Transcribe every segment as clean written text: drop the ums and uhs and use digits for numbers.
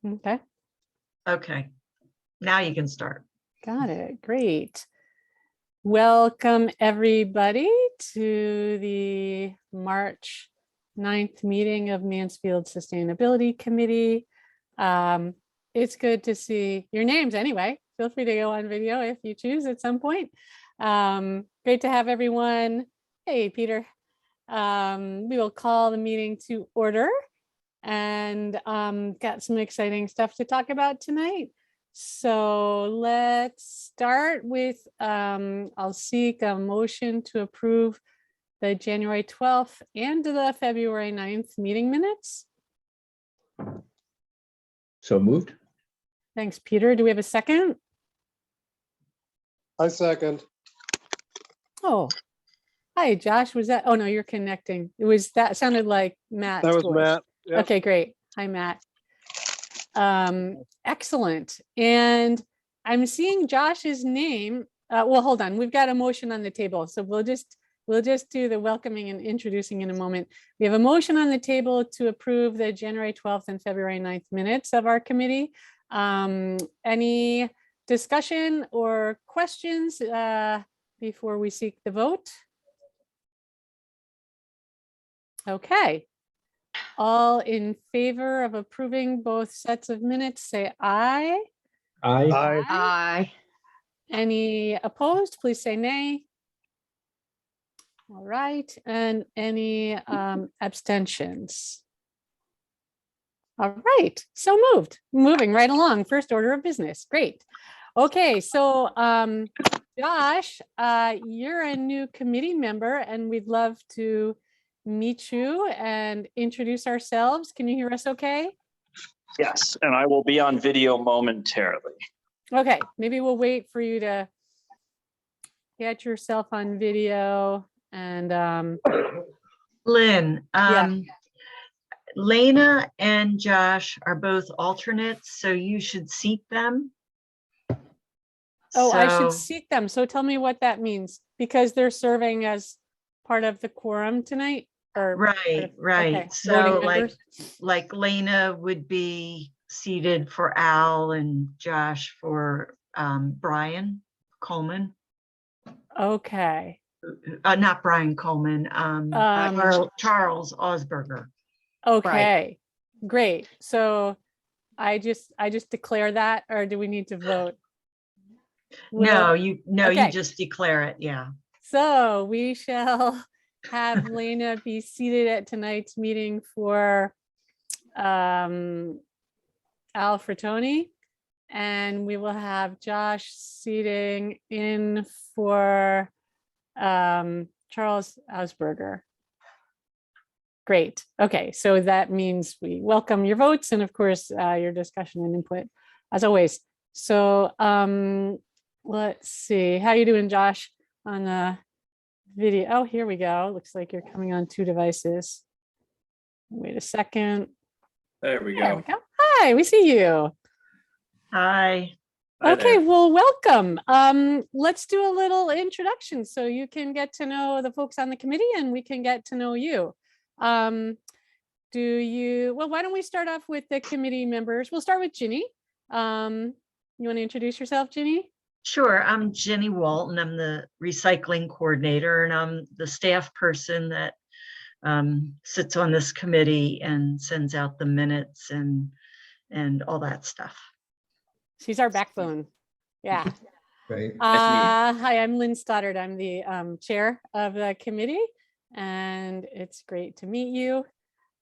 Okay, Okay, now you can start. got it. Great. Welcome, everybody, to the March 9th meeting of Mansfield Sustainability Committee. It's good to see your names anyway. Feel free to go on video if you choose at some point. Great to have everyone. Hey, Peter. We will call the meeting to order and got some exciting stuff to talk about tonight. So let's start with, I'll seek a motion to approve the January 12th and the February 9th meeting minutes. So moved. Thanks, Peter. Do we have a second? I second. Oh, hi, Josh. Was that? Oh, no, you're connecting. It was that sounded like Matt. That was Matt. Yep. Okay, great. Hi, Matt. Excellent. And I'm seeing Josh's name. Well, hold on. We've got a motion on the table. So we'll just do the welcoming and introducing in a moment. We have a motion on the table to approve the January 12th and February 9th minutes of our committee. Any discussion or questions before we seek the vote? Okay. All in favor of approving both sets of minutes, say aye. Aye. Aye. Any opposed, please say nay. All right, and any abstentions? All right, so moving right along. First order of business, great. Okay, so Josh, you're a new committee member and we'd love to meet you and introduce ourselves. Can you hear us okay? Yes, and I will be on video momentarily. Okay, maybe we'll wait for you to get yourself on video and Lynn, yeah. Lena and Josh are both alternates, so you should seat them. Oh, I should So- seat them. So tell me what that means, because they're serving as part of the quorum tonight, or Right, right. okay, So voting members. like Lena would be seated for Al and Josh for Brian Coleman. Okay. Not Brian Coleman, Charles Osberger. Okay, great. So I just declare that, or do we need to vote? No, Well, you okay. just declare it. Yeah. So we shall have Lena be seated at tonight's meeting for Al Fratoni, and we will have Josh seating in for Charles Ausberger. Great. Okay, so that means we welcome your votes and of course your discussion and input as always. So let's see, how you doing, Josh, on the video? Oh, here we go. Looks like you're coming on two devices. Wait a second. There we There go. we go. Hi, we see you. Hi. Hi Okay, there. well, welcome. Let's do a little introduction so you can get to know the folks on the committee and we can get to know you. Well, why don't we start off with the committee members? We'll start with Ginny. You want to introduce yourself, Ginny? Sure. I'm Jenny Walton. I'm the recycling coordinator and I'm the staff person that sits on this committee and sends out the minutes and all that stuff. She's our backbone. Yeah. Right. Hi, I'm Lynn Stoddard. I'm the chair of the committee and it's great to meet you.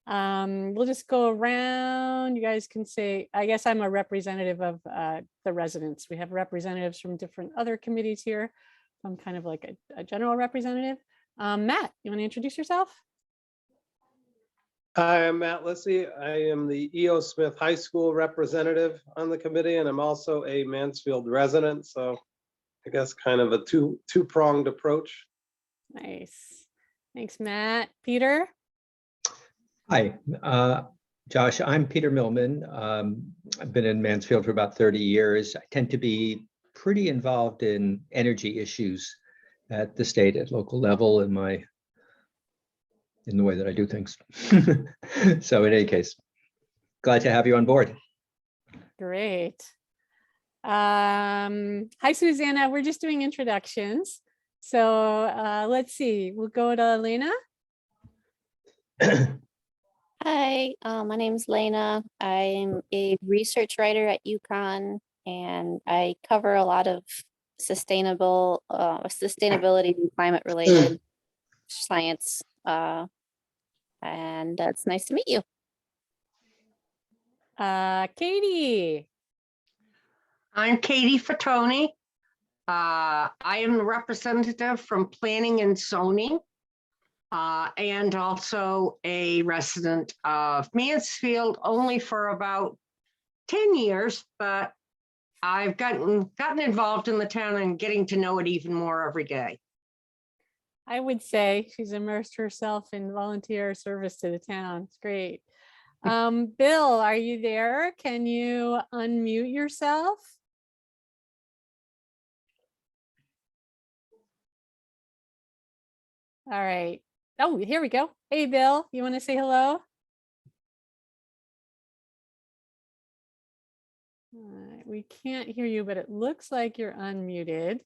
We'll just go around. You guys can say, I guess I'm a representative of the residents. We have representatives from different other committees here. I'm kind of like a general representative. Matt, you want to introduce yourself? Hi, I'm Matt Lissy. I am the E.O. Smith High School representative on the committee, and I'm also a Mansfield resident. So I guess kind of a two-pronged approach. Nice. Thanks, Matt. Peter? Hi, Josh. I'm Peter Millman. I've been in Mansfield for about 30 years. I tend to be pretty involved in energy issues at the state, at local level in the way that I do things. So in any case, glad to have you on board. Great. Hi, Susanna. We're just doing introductions. So let's see. We'll go to Elena. Hi, my name's Lena. I'm a research writer at UConn, and I cover a lot of sustainability and climate related science. And it's nice to meet you. Katie. I'm Katie Fatoni. I am the representative from Planning and Zoning, and also a resident of Mansfield, only for about 10 years, but I've gotten involved in the town and getting to know it even more every day. I would say she's immersed herself in volunteer service to the town. It's great. Bill, are you there? Can you unmute yourself? All right. Oh, here we go. Hey, Bill, you want to say hello? All right, we can't hear you, but it looks like you're unmuted.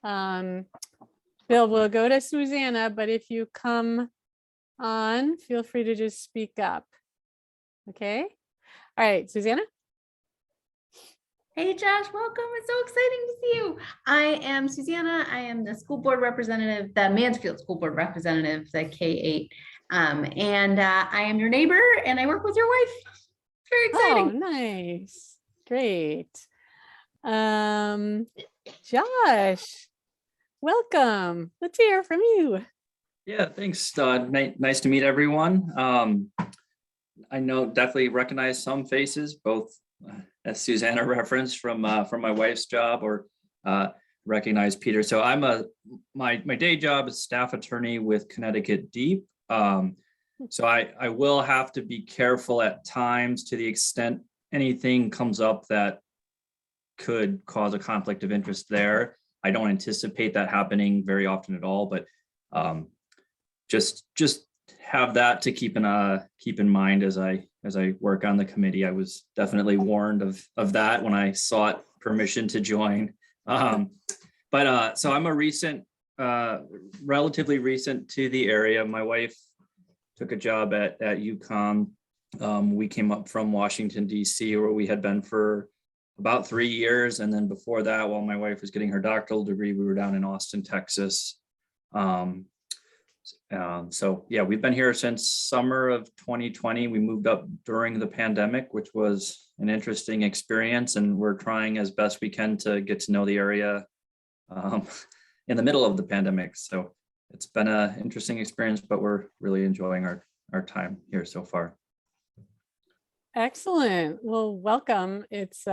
Bill, we'll go to Susanna, but if you come on, feel free to just speak up. Okay. All right, Susanna. Hey Josh, welcome. It's so exciting to see you. I am Susanna. I am the school board representative, the Mansfield School Board representative, the K-8. And I am your neighbor and I work with your wife. It's very exciting. Oh, nice. Great. Josh, welcome. Let's hear from you. Yeah, thanks. Nice to meet everyone. I definitely recognize some faces, both as Susanna referenced from my wife's job, or recognize Peter. So my day job is staff attorney with Connecticut Deep. So I will have to be careful at times to the extent anything comes up that could cause a conflict of interest there. I don't anticipate that happening very often at all, but just have that to keep in mind as I work on the committee. I was definitely warned of that when I sought permission to join. So I'm relatively recent to the area. My wife took a job at UConn. We came up from Washington, D.C., where we had been for about 3 years. And then before that, while my wife was getting her doctoral degree, we were down in Austin, Texas. So yeah, we've been here since summer of 2020. We moved up during the pandemic, which was an interesting experience. And we're trying as best we can to get to know the area in the middle of the pandemic. So it's been an interesting experience, but we're really enjoying our time here so far. Excellent. Well, welcome. It's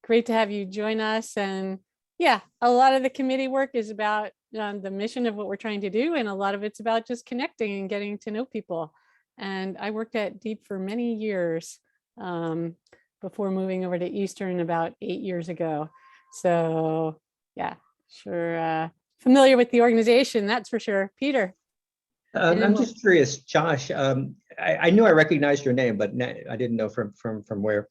great to have you join us. And yeah, a lot of the committee work is about the mission of what we're trying to do. And a lot of it's about just connecting and getting to know people. And I worked at Deep for many years before moving over to Eastern about 8 years ago. So yeah, sure. Familiar with the organization, that's for sure. Peter. I'm just curious, Josh, I knew I recognized your name, but I didn't know from where.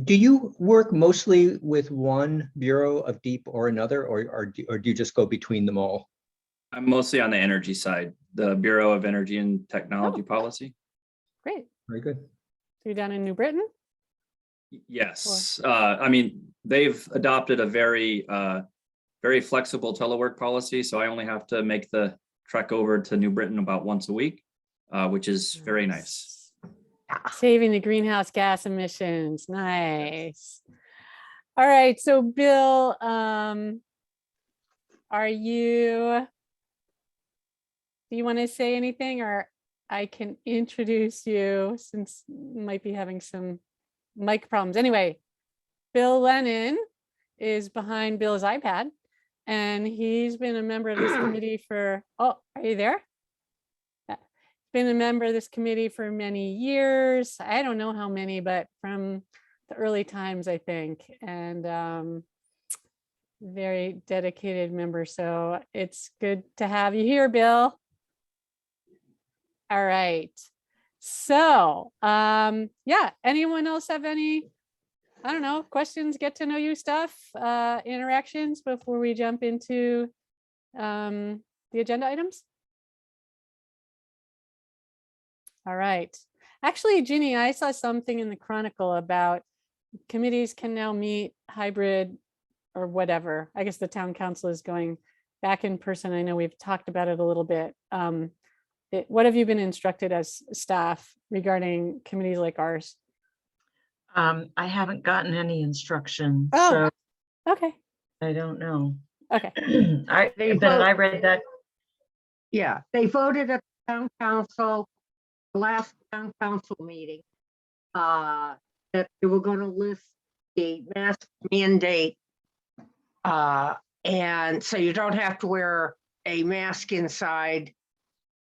Do you work mostly with one bureau of Deep or another, or do you just go between them all? I'm mostly on the energy side, the Bureau of Energy and Technology Policy. Great. Very good. So you're down in New Britain? Yes. I mean, they've adopted a very flexible telework policy. So I only have to make the trek over to New Britain about once a week, which is very nice. Saving the greenhouse gas emissions. Nice. All right. So Bill, do you want to say anything, or I can introduce you since you might be having some mic problems. Anyway, Bill Lennon is behind Bill's iPad, and he's been a member of this committee for, oh, are you there? Been a member of this committee for many years. I don't know how many, but from the early times, I think, and very dedicated member. So it's good to have you here, Bill. All right. So yeah, anyone else have any I don't know, questions, get to know you stuff, interactions before we jump into the agenda items? All right. Actually, Ginny, I saw something in the Chronicle about committees can now meet hybrid or whatever. I guess the town council is going back in person. I know we've talked about it a little bit. What have you been instructed as staff regarding committees like ours? I haven't gotten any instruction, Oh. so Okay, I don't know. okay. I read that. Yeah, they voted at the town council, the last town council meeting, that they were going to list the mask mandate. And so you don't have to wear a mask inside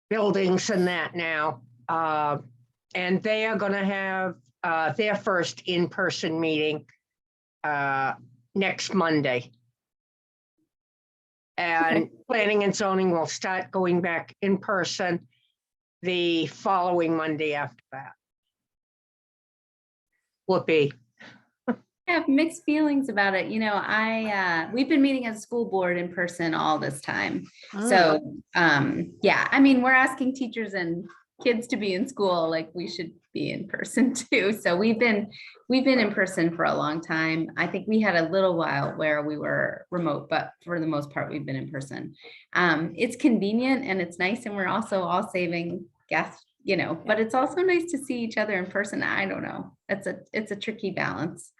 buildings and that now. And they are going to have their first in-person meeting next Monday. And planning and zoning will start going back in person the following Monday after that. Whoopee. I have mixed feelings about it. You know, we've been meeting as a school board in person all this time. So, yeah, I mean, we're asking teachers and kids to be in school, like we should be in person too. So we've been in person for a long time. I think we had a little while where we were remote, but for the most part, we've been in person. It's convenient and it's nice. And we're also all saving gas, you know, but it's also nice to see each other in person. I don't know. It's a tricky balance.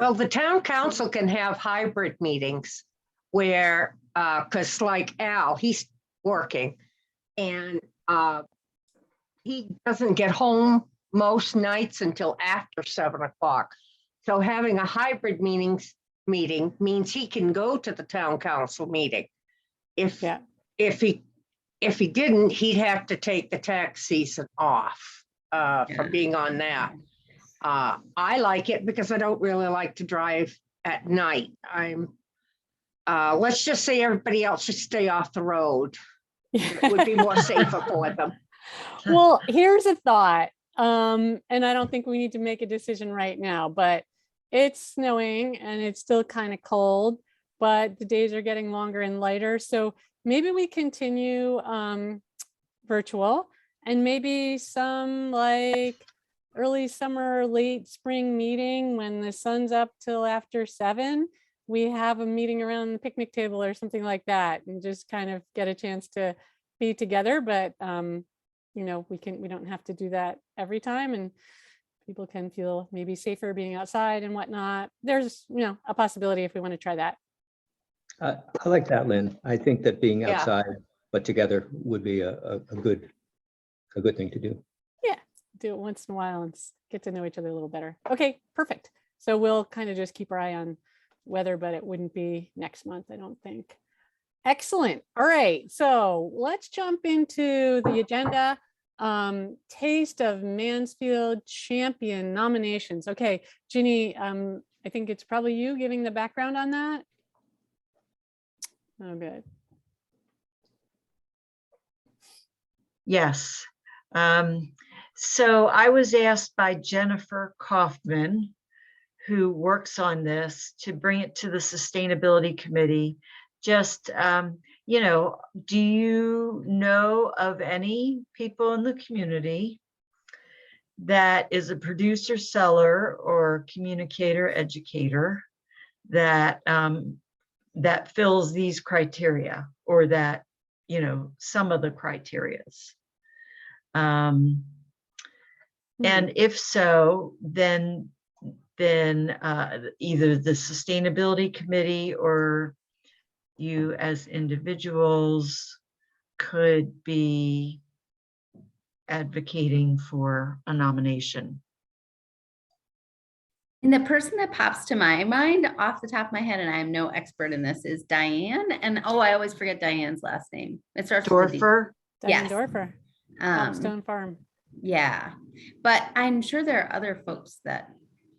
Well, the town council can have hybrid meetings where, because like Al, he's working and he doesn't get home most nights until after 7 o'clock. So having a hybrid meeting means he can go to the town council meeting. If he didn't, he'd have to take the tax season off from being on that. I like it because I don't really like to drive at night. Let's just say everybody else should stay off the road. It would be more safer for them. Well, here's a thought. And I don't think we need to make a decision right now, but it's snowing and it's still kind of cold, but the days are getting longer and lighter. So maybe we continue virtual and maybe some like early summer, late spring meeting when the sun's up till after 7, we have a meeting around the picnic table or something like that and just kind of get a chance to be together. But you know, we don't have to do that every time, and people can feel maybe safer being outside and whatnot. There's, you know, a possibility if we want to try that. I like that, Lynn. I think that being outside but together would be a good thing to do. Yeah, do it once in a while and get to know each other a little better. Okay, perfect. So we'll kind of just keep our eye on weather, but it wouldn't be next month, I don't think. Excellent. All right, so let's jump into the agenda. Taste of Mansfield Champion nominations. Okay, Ginny, I think it's probably you giving the background on that. Oh, good. Yes. So I was asked by Jennifer Kaufman, who works on this, to bring it to the Sustainability Committee. Just, you know, do you know of any people in the community that is a producer, seller, or communicator, educator that that fills these criteria, or that, you know, some of the criterias? And if so, then either the Sustainability Committee or you as individuals could be advocating for a nomination. And the person that pops to my mind off the top of my head, and I am no expert in this, is Diane. And oh, I always forget Diane's last name. It starts with a D. Dorfer? Diane Yes. Dorfer, Tombstone Farm. Yeah, but I'm sure there are other folks that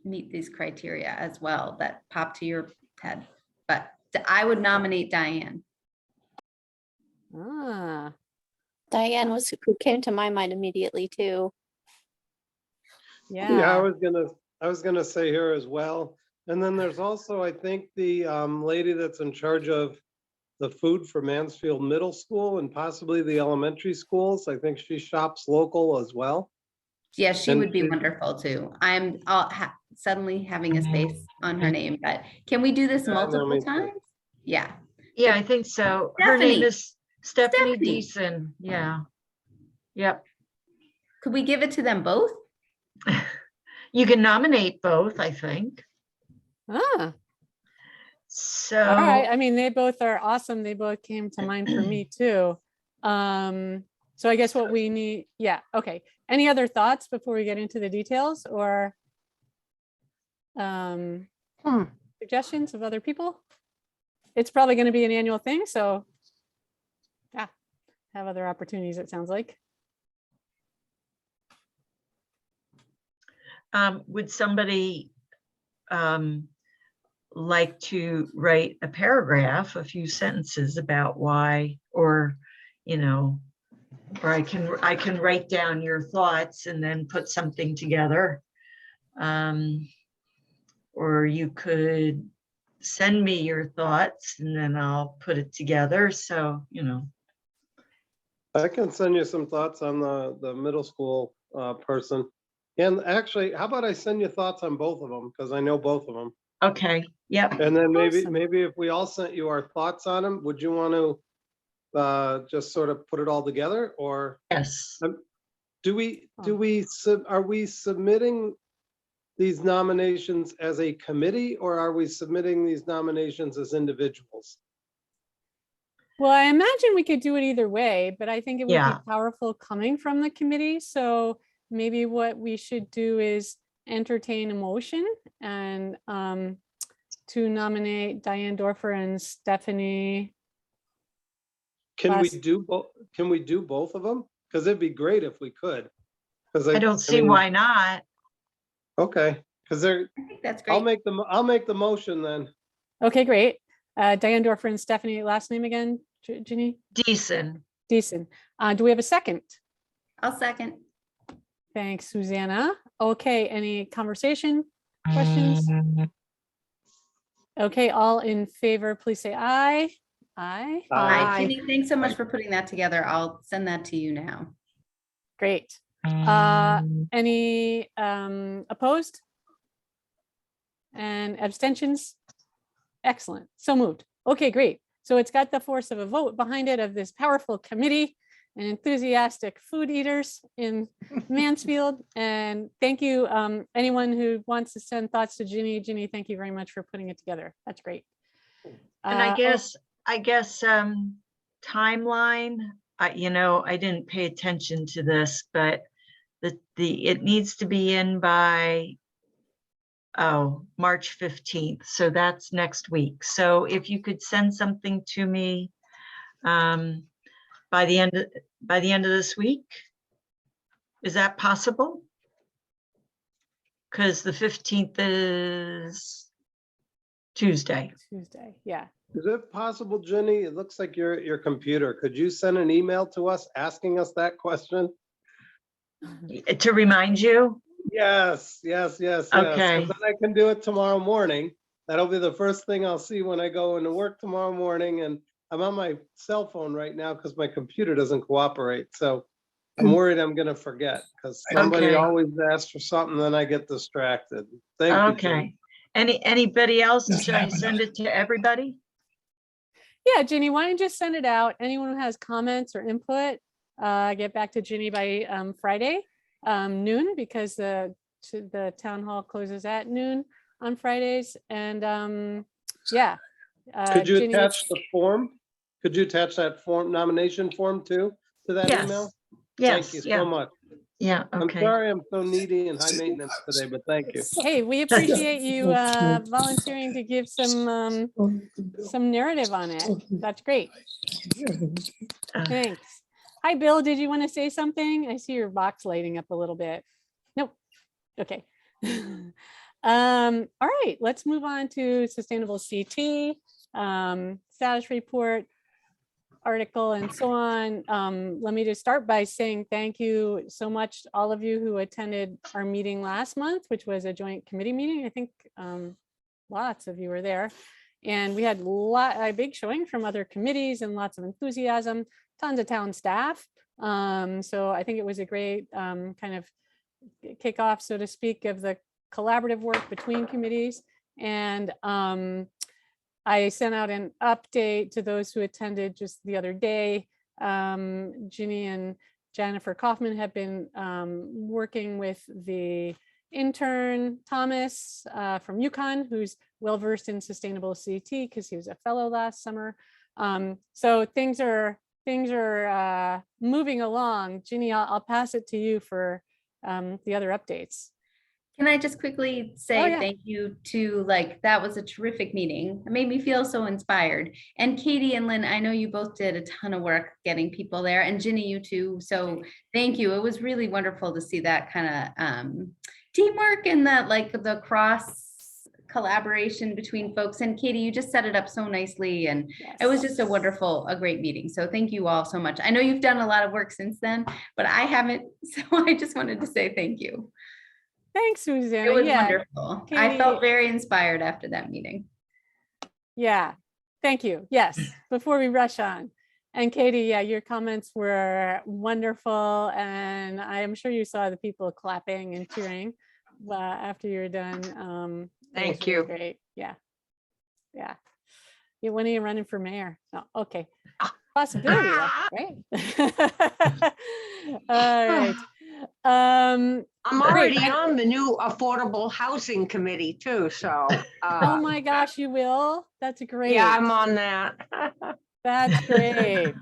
meet these criteria as well that pop to your head. But I would nominate Diane. Ah, Diane was who came to my mind immediately too. Yeah, I yeah. was I was gonna say here as well. And then there's also, I think, the lady that's in charge of the food for Mansfield Middle School and possibly the elementary schools. I think she shops local as well. Yes, she And would be she- wonderful too. I'm suddenly having a space on her name, but can we do this Yeah, no, multiple me too. times? Yeah. Yeah, I think so. Her name Stephanie. is Stephanie Stephanie. Deason. Yeah. Yep. Could we give it to them both? You can nominate both, I think. Ah, So. all right. I mean, they both are awesome. They both came to mind for me too. So I guess what we need, yeah, okay. Any other thoughts before we get into the details or suggestions of other people? It's probably going to be an annual thing, so yeah, have other opportunities, it sounds like. Would somebody like to write a paragraph, a few sentences about why, or, you know, or I can write down your thoughts and then put something together. Or you could send me your thoughts and then I'll put it together. So, you know. I can send you some thoughts on the middle school person. And actually, how about I send you thoughts on both of them? Because I know both of them. Okay, yep. And then Awesome. maybe if we all sent you our thoughts on them, would you want to just sort of put it all together, or Yes. are we submitting these nominations as a committee, or are we submitting these nominations as individuals? Well, I imagine we could do it either way, but I think it would Yeah. be powerful coming from the committee. So maybe what we should do is entertain a motion and to nominate Diane Dorfer and Stephanie. Can we Last- do both? Can we do both of them? Because it'd be great if we could. Because I don't see why not. Okay, because they're. I think that's I'll great. I'll make the motion then. Okay, great. Diane Dorfer and Stephanie, last name again, Ginny? Decent. Decent. Do we have a second? I'll second. Thanks, Susanna. Okay, any conversation, questions? Okay, all in favor, please say aye. Aye. Aye. Hi, Ginny, thanks so much for putting that together. I'll send that to you now. Great. Any opposed? And abstentions? Excellent. So moved. Okay, great. So it's got the force of a vote behind it of this powerful committee and enthusiastic food eaters in Mansfield. And thank you, anyone who wants to send thoughts to Ginny. Ginny, thank you very much for putting it together. That's great. And I guess timeline, you know, I didn't pay attention to this, but it needs to be in by March 15th. So that's next week. So if you could send something to me by the end of this week, is that possible? Because the 15th is Tuesday. Tuesday, yeah. Is it possible, Jenny? It looks like your computer. Could you send an email to us asking us that question? To remind you? Yes. Okay. 'Cause then I can do it tomorrow morning. That'll be the first thing I'll see when I go into work tomorrow morning. And I'm on my cell phone right now because my computer doesn't cooperate. So I'm worried I'm gonna forget because somebody Okay. always asks for something, then I get distracted. Thank you, Okay. Jenny. Anybody else? Should I send it to everybody? Yeah, Ginny, why don't you just send it out? Anyone who has comments or input, get back to Ginny by Friday noon, because the town hall closes at noon on Fridays. And yeah. Could you Ginny, attach the form? Could you attach that form, nomination form too, to that Yes. email? Yes, Thank you yeah, so much. yeah, I'm okay. sorry I'm so needy and high maintenance today, but thank you. Hey, we appreciate you volunteering to give some narrative on it. That's great. Thanks. Hi, Bill. Did you want to say something? I see your box lighting up a little bit. Nope. Okay. All right, let's move on to sustainable CT status report. article and so on. Let me just start by saying thank you so much to all of you who attended our meeting last month, which was a joint committee meeting. I think lots of you were there. And we had a big showing from other committees and lots of enthusiasm, tons of town staff. So I think it was a great kind of kickoff, so to speak, of the collaborative work between committees. And I sent out an update to those who attended just the other day. Ginny and Jennifer Kaufman have been working with the intern Thomas from UConn, who's well-versed in sustainable CT because he was a fellow last summer. So things are moving along. Ginny, I'll pass it to you for the other updates. Can I just quickly say Oh, yeah. thank you to, like, that was a terrific meeting. It made me feel so inspired. And Katie and Lynn, I know you both did a ton of work getting people there, and Ginny, you too. So thank you. It was really wonderful to see that kind of teamwork and that, like, the cross collaboration between folks. And Katie, you just set it up so nicely, and it was just a great meeting. So thank you all so much. I know you've done a lot of work since then, but I haven't. So I just wanted to say thank you. Thanks, Susanna. It was Yeah, wonderful. Katie, I felt very inspired after that meeting. yeah, thank you. Yes, before we rush on. And Katie, yeah, your comments were wonderful. And I am sure you saw the people clapping and cheering after you're done. Thank you. Great. Yeah. Yeah. When are you running for mayor? No, okay. Possibility, right? All right. I'm already great. on the new affordable housing committee too, so. Oh my gosh, you will? That's great. Yeah, I'm on that. That's great.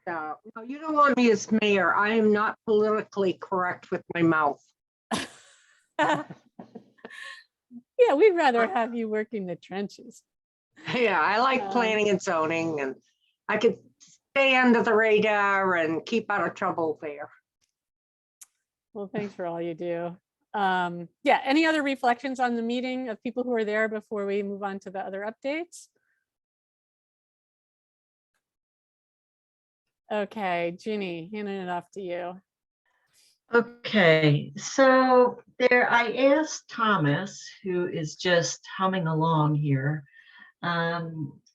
So, no, you don't want me as mayor. I am not politically correct with my mouth. Yeah, we'd rather have you working the trenches. Yeah, I like planning and zoning, and I could stay under the radar and keep out of trouble there. Well, thanks for all you do. Yeah, any other reflections on the meeting of people who are there before we move on to the other updates? Okay, Ginny, handing it off to you. Okay, so there I asked Thomas, who is just humming along here,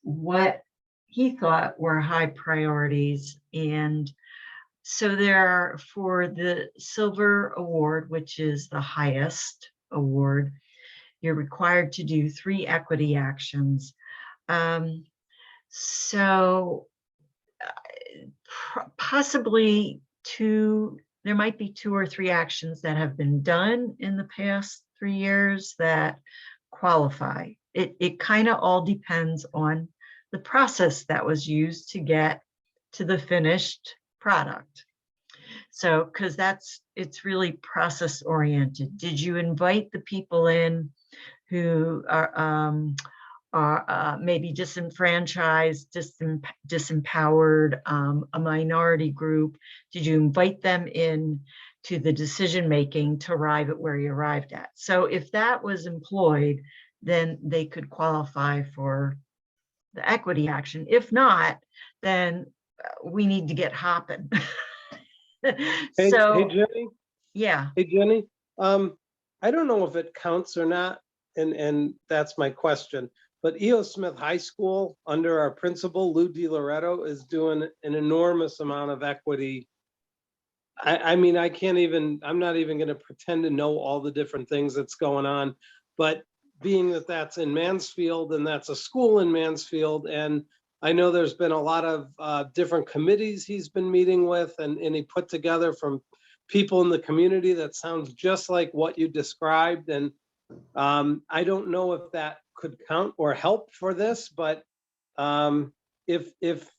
what he thought were high priorities. And so there are, for the Silver Award, which is the highest award, you're required to do 3 equity actions. So possibly there might be 2 or 3 actions that have been done in the past 3 years that qualify. It kind of all depends on the process that was used to get to the finished product. So, because it's really process oriented. Did you invite the people in who are maybe disenfranchised, disempowered, a minority group? Did you invite them in to the decision making to arrive at where you arrived at? So if that was employed, then they could qualify for the equity action. If not, then we need to get hopping. Hey, So, hey, Jenny. yeah. Hey, Jenny. I don't know if it counts or not, and that's my question. But E.O. Smith High School, under our principal, Lou DiLoretto, is doing an enormous amount of equity. I mean, I'm not even going to pretend to know all the different things that's going on. But being that that's in Mansfield, and that's a school in Mansfield, and I know there's been a lot of different committees he's been meeting with, and he put together from people in the community that sounds just like what you described. And I don't know if that could count or help for this, but if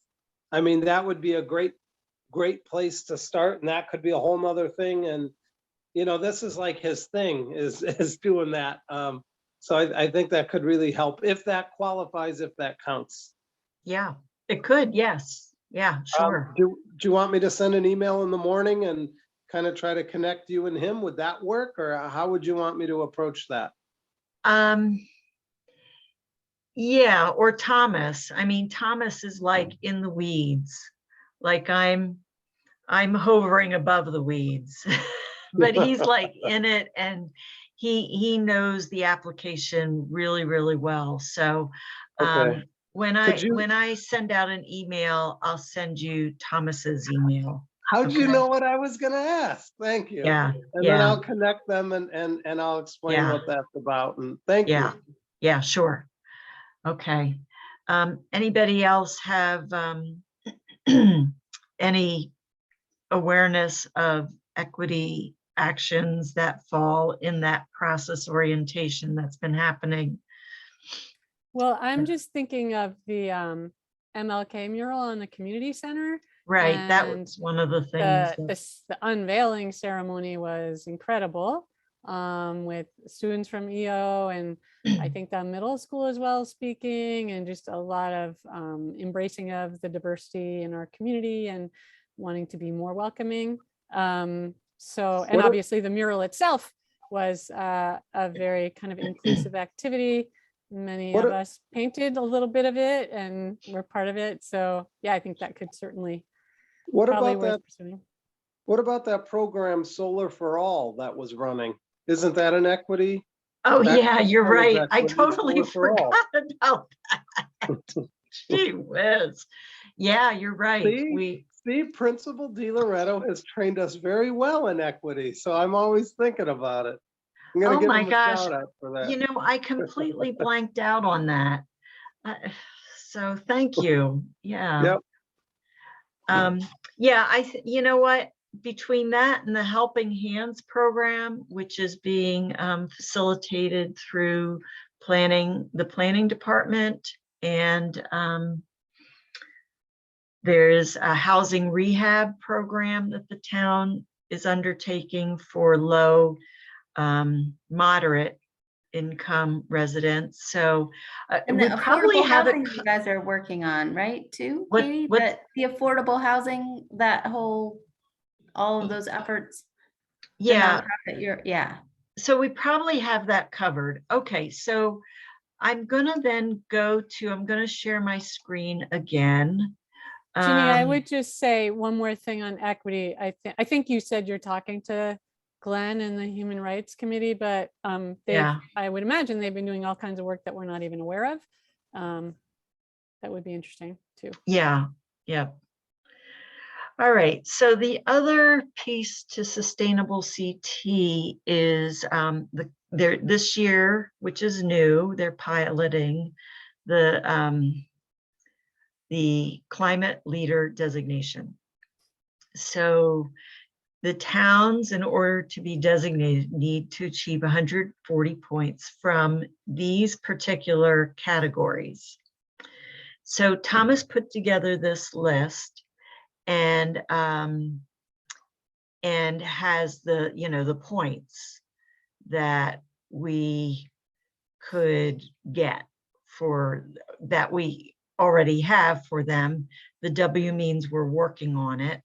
I mean, that would be a great place to start, and that could be a whole nother thing. And this is like his thing, is doing that. So I think that could really help, if that qualifies, if that counts. Yeah, it could. Yes. Yeah, sure. Do you want me to send an email in the morning and kind of try to connect you and him? Would that work, or how would you want me to approach that? Yeah, or Thomas. I mean, Thomas is like in the weeds. Like I'm hovering above the weeds, but he's like in it, and he knows the application really, really well. So Okay. when Could you- I send out an email, I'll send you Thomas's email. How'd you Okay. know what I was gonna ask? Thank you. Yeah, And then yeah, I'll connect them and I'll explain Yeah. what that's about. And thank yeah, you. yeah, sure. Okay. Anybody else have any awareness of equity actions that fall in that process orientation that's been happening? Well, I'm just thinking of the MLK mural on the community center. Right, that And was one of the things. the unveiling ceremony was incredible, with students from EO and I think the middle school as well speaking, and just a lot of embracing of the diversity in our community and wanting to be more welcoming. So, and What a- obviously the mural itself was a very kind of inclusive activity. Many What of a- us painted a little bit of it and we're part of it. So yeah, I think that could certainly What probably about worth that? pursuing. What about that program Solar for All that was running? Isn't that an equity? Oh, That yeah, you're program is right. I equity, totally Solar for All. forgot about that. Gee whiz. Yeah, you're right. See, Principal Di Loretto has trained us very well in equity, so I'm always thinking about it. I'm gonna Oh give my him a gosh. shout out for that. You know, I completely blanked out on that. So thank you. Yeah. Yep. Yeah, you know what? Between that and the Helping Hands program, which is being facilitated through the planning department, and there's a housing rehab program that the town is undertaking for low, moderate income residents. So And we the probably affordable have it. housing you guys are working on, right, too, What- Katie? what's- The affordable housing, all of those efforts. the Yeah. nonprofit, yeah. So we probably have that covered. Okay, so I'm gonna share my screen again. Ginny, I would just say one more thing on equity. I think you said you're talking to Glenn and the Human Rights Committee, but Yeah. I would imagine they've been doing all kinds of work that we're not even aware of. That would be interesting too. Yeah, yeah. All right, so the other piece to Sustainable CT is this year, which is new, they're piloting the climate leader designation. So the towns, in order to be designated, need to achieve 140 points from these particular categories. So Thomas put together this list and has the points that we could get for that we already have for them. The W means we're working on it.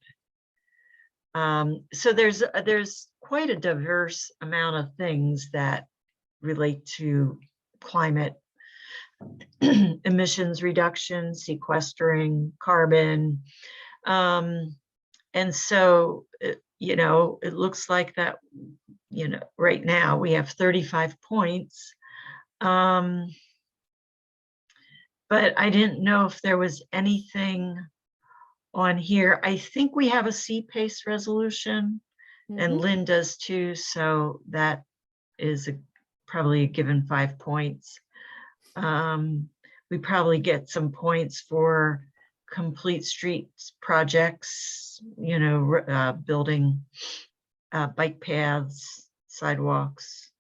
So there's quite a diverse amount of things that relate to climate emissions reduction, sequestering carbon. And so, it looks like that, right now we have 35 points. But I didn't know if there was anything on here. I think we have a CPACE resolution, and Lynn does too. So that is probably a given 5 points. We probably get some points for complete streets projects, building bike paths, sidewalks.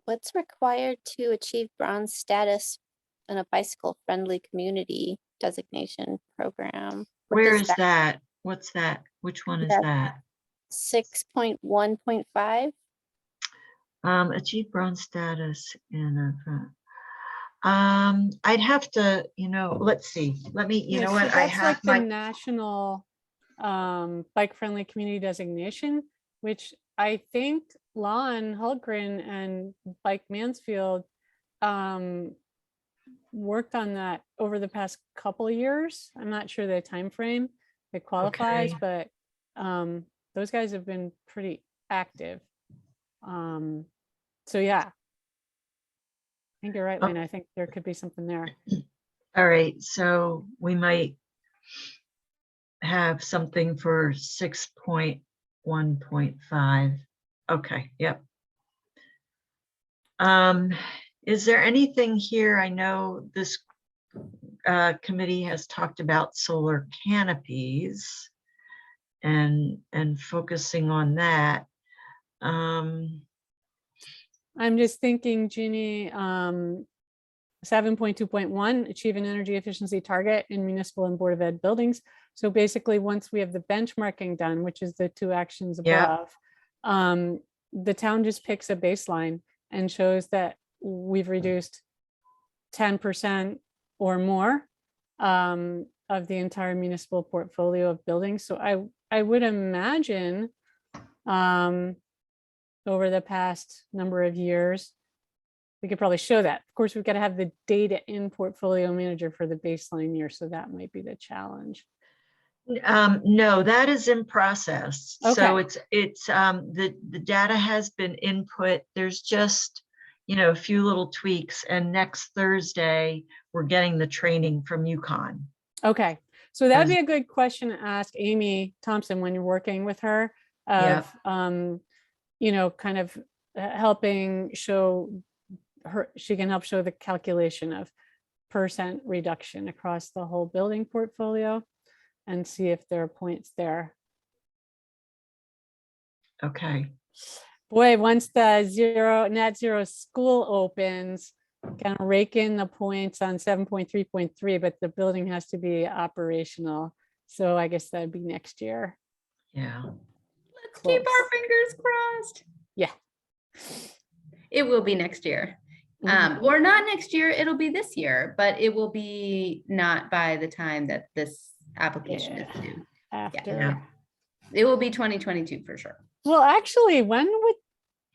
What's required to achieve bronze status in a bicycle-friendly community designation program? Where is that? What's that? Which one is that? 6.1.5. Achieve bronze status in I'd have to, let's see. Let me, So what I that's have like the my national bike-friendly community designation, which I think Lon Hulgren and Bike Mansfield worked on that over the past couple of years. I'm not sure the time frame that qualifies, Okay. but those guys have been pretty active. So yeah, I think you're right, Lena. I think there could be something there. All right, so we might have something for 6.1.5. Okay, yep. Is there anything here? I know this committee has talked about solar canopies and focusing on that. I'm just thinking, Jeannie, 7.2.1, achieve an energy efficiency target in municipal and Board of Ed buildings. So basically, once we have the benchmarking done, which is the 2 actions Yeah. above, the town just picks a baseline and shows that we've reduced 10% or more of the entire municipal portfolio of buildings. So I would imagine over the past number of years, we could probably show that. Of course, we've got to have the data in Portfolio Manager for the baseline year, so that might be the challenge. No, that is in process. So Okay. it's the data has been input. There's just, a few little tweaks, and next Thursday we're getting the training from UConn. Okay, so that'd be a good question to ask Amy Thompson when you're working with her of, kind of helping show her, she can help show the calculation of % reduction across the whole building portfolio and see if there are points there. Okay. Boy, once the net zero school opens, gonna rake in the points on 7.3.3, but the building has to be operational. So I guess that'd be next year. Yeah. Let's keep our fingers crossed. Yeah. It will be next year. Or not next year, it'll be this year, but it will be not by the time that this application is due. After. Yeah. It will be 2022 for sure. Well, actually, when would,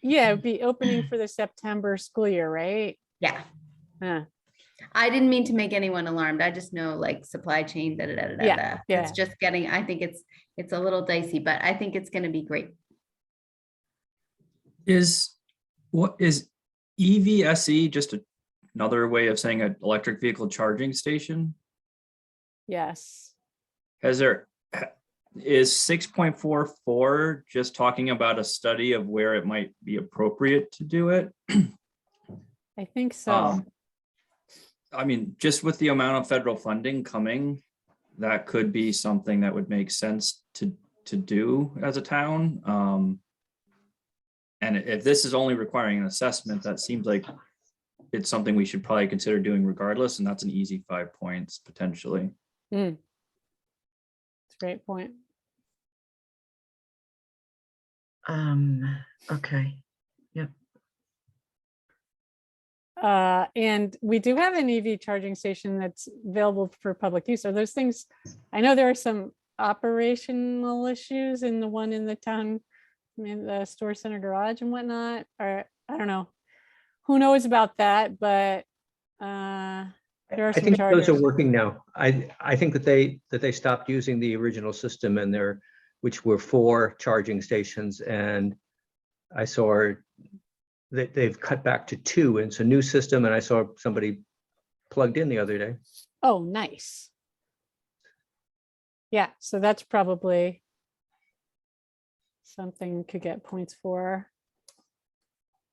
it would be opening for the September school year, right? Yeah. Huh. I didn't mean to make anyone alarmed. I just know like supply chain, Yeah. It's just getting, I think it's a little dicey, but I think it's going to be great. What is EVSE just another way of saying an electric vehicle charging station? Yes. Is 6.44 just talking about a study of where it might be appropriate to do it? I think so. I mean, just with the amount of federal funding coming, that could be something that would make sense to do as a town. And if this is only requiring an assessment, that seems like it's something we should probably consider doing regardless. And that's an easy 5 points potentially. That's a great point. Okay. Yep. And we do have an EV charging station that's available for public use. Are those things, I know there are some operational issues in the one in the town, in the store center garage and whatnot, or I don't know. Who knows about that, but there are I some think chargers. those are working now. I think that they stopped using the original system and which were 4 charging stations, and I saw that they've cut back to 2, and it's a new system, and I saw somebody plugged in the other day. Oh, nice. Yeah, so that's probably something could get points for.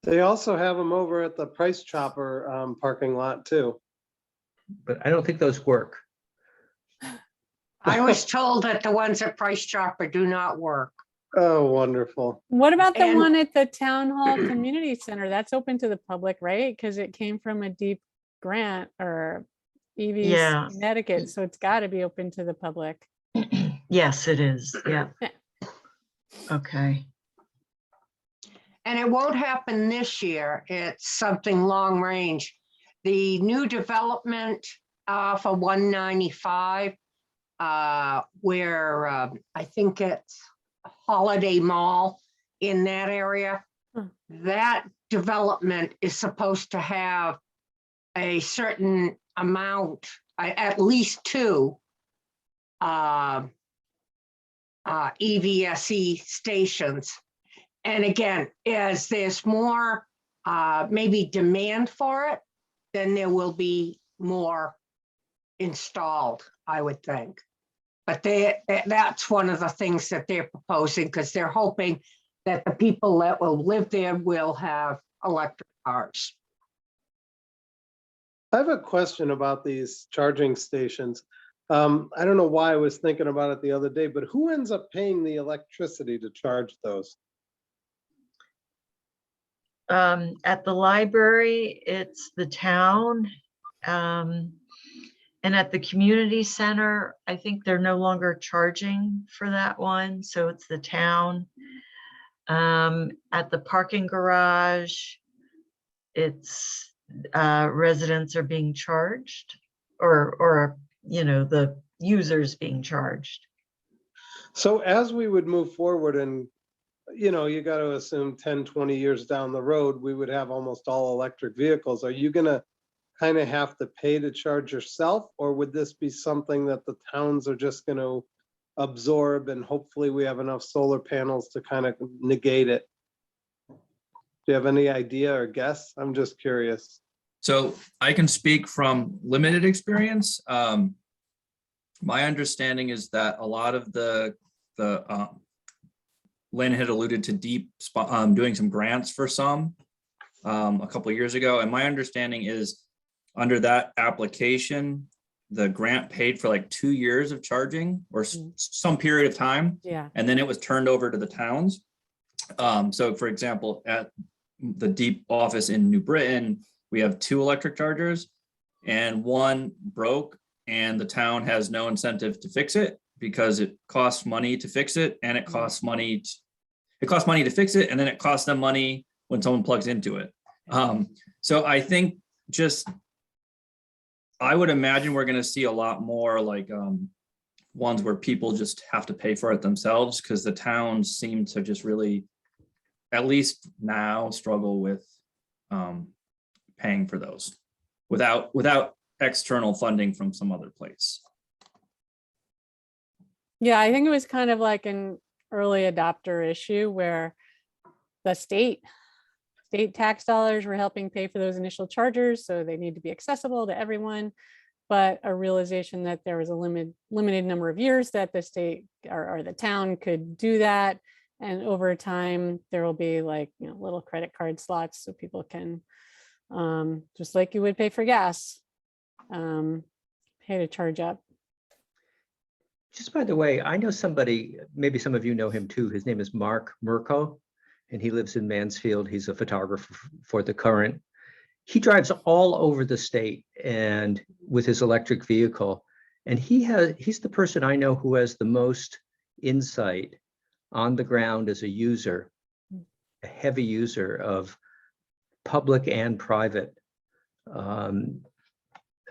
They also have them over at the Price Chopper parking lot too. But I don't think those work. I was told that the ones at Price Chopper do not work. Oh, wonderful. What about the And- one at the Town Hall Community Center? That's open to the public, right? Because it came from a deep grant or EVs Yeah. Connecticut, so it's got to be open to the public. Yes, it is. Yeah. Yeah. Okay. And it won't happen this year. It's something long range. The new development for 195, where I think it's Holiday Mall in that area, that development is supposed to have a certain amount, at least 2 EVSE stations. And again, as there's more maybe demand for it, then there will be more installed, I would think. But that's one of the things that they're proposing, because they're hoping that the people that will live there will have electric cars. I have a question about these charging stations. I don't know why I was thinking about it the other day, but who ends up paying the electricity to charge those? At the library, it's the town. And at the community center, I think they're no longer charging for that one, so it's the town. At the parking garage, it's residents are being charged, or you know, the users being charged. So as we would move forward, and you know, you got to assume 10, 20 years down the road, we would have almost all electric vehicles. Are you gonna kind of have to pay to charge yourself, or would this be something that the towns are just going to absorb, and hopefully we have enough solar panels to kind of negate it? Do you have any idea or guess? I'm just curious. So I can speak from limited experience. My understanding is that a lot of the Lynn had alluded to doing some grants for some a couple of years ago, and my understanding is under that application, the grant paid for like 2 years of charging or some period of time. Yeah. And then it was turned over to the towns. So for example, at the deep office in New Britain, we have 2 electric chargers and one broke, and the town has no incentive to fix it because it costs money to fix it, and it costs money to fix it, and then it costs them money when someone plugs into it. So I think I would imagine we're going to see a lot more like ones where people just have to pay for it themselves, because the towns seem to just really, at least now, struggle with paying for those without external funding from some other place. Yeah, I think it was kind of like an early adopter issue where the state tax dollars were helping pay for those initial chargers, so they need to be accessible to everyone. But a realization that there was a limited number of years that the state or the town could do that, and over time there will be like, you know, little credit card slots so people can just like you would pay for gas, pay to charge up. Just by the way, I know somebody, maybe some of you know him too. His name is Mark Mirko, and he lives in Mansfield. He's a photographer for The Current. He drives all over the state and with his electric vehicle. And he's the person I know who has the most insight on the ground as a user, a heavy user of public and private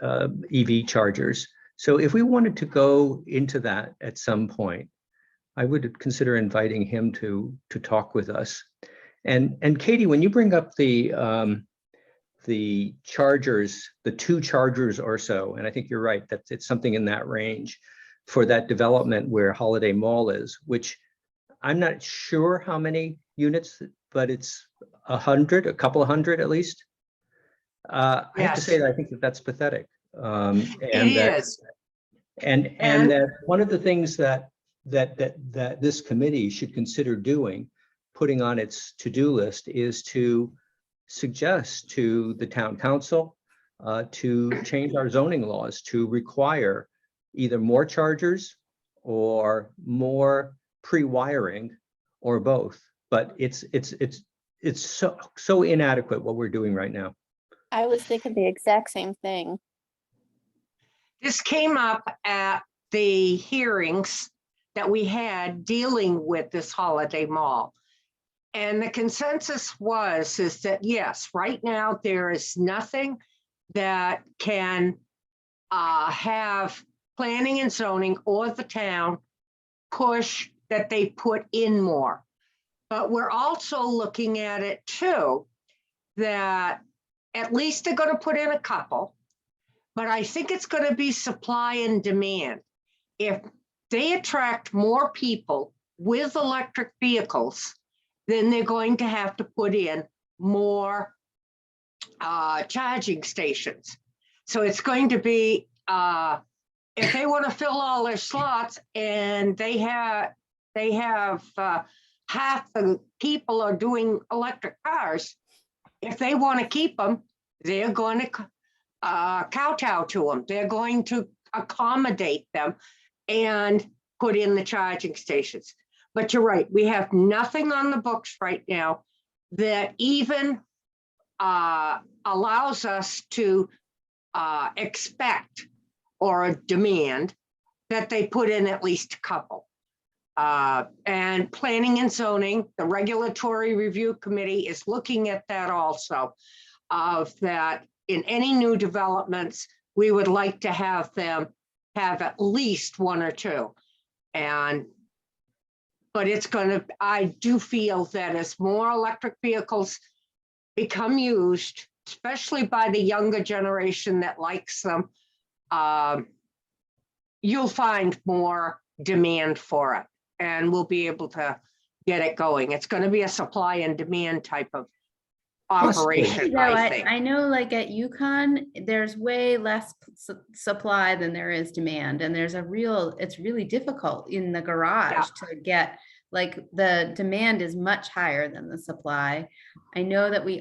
EV chargers. So if we wanted to go into that at some point, I would consider inviting him to talk with us. And Katie, when you bring up the chargers, the 2 chargers or so, and I think you're right, that it's something in that range for that development where Holiday Mall is, which I'm not sure how many units, but it's 100, a couple of hundred at least. I have to say that I think that's pathetic. It is. And that one of the things that this committee should consider doing, putting on its to-do list, is to suggest to the town council to change our zoning laws to require either more chargers or more pre-wiring or both. But it's so inadequate what we're doing right now. I was thinking the exact same thing. This came up at the hearings that we had dealing with this Holiday Mall. And the consensus is that, yes, right now there is nothing that can have planning and zoning or the town push that they put in more. But we're also looking at it too, that at least they're going to put in a couple, but I think it's going to be supply and demand. If they attract more people with electric vehicles, then they're going to have to put in more charging stations. So it's going to be, if they want to fill all their slots and they have half the people are doing electric cars, if they want to keep them, they're going to kowtow to them. They're going to accommodate them and put in the charging stations. But you're right, we have nothing on the books right now that even allows us to expect or demand that they put in at least a couple. And planning and zoning, the regulatory review committee is looking at that also, of that in any new developments, we would like to have them have at least one or two. But it's gonna, I do feel that as more electric vehicles become used, especially by the younger generation that likes them, you'll find more demand for it, and we'll be able to get it going. It's going to be a supply and demand type of operation, No, I think. I know, like at UConn, there's way less supply than there is demand, and there's it's really difficult in the garage to get, like, the demand is much higher than the supply. I know that we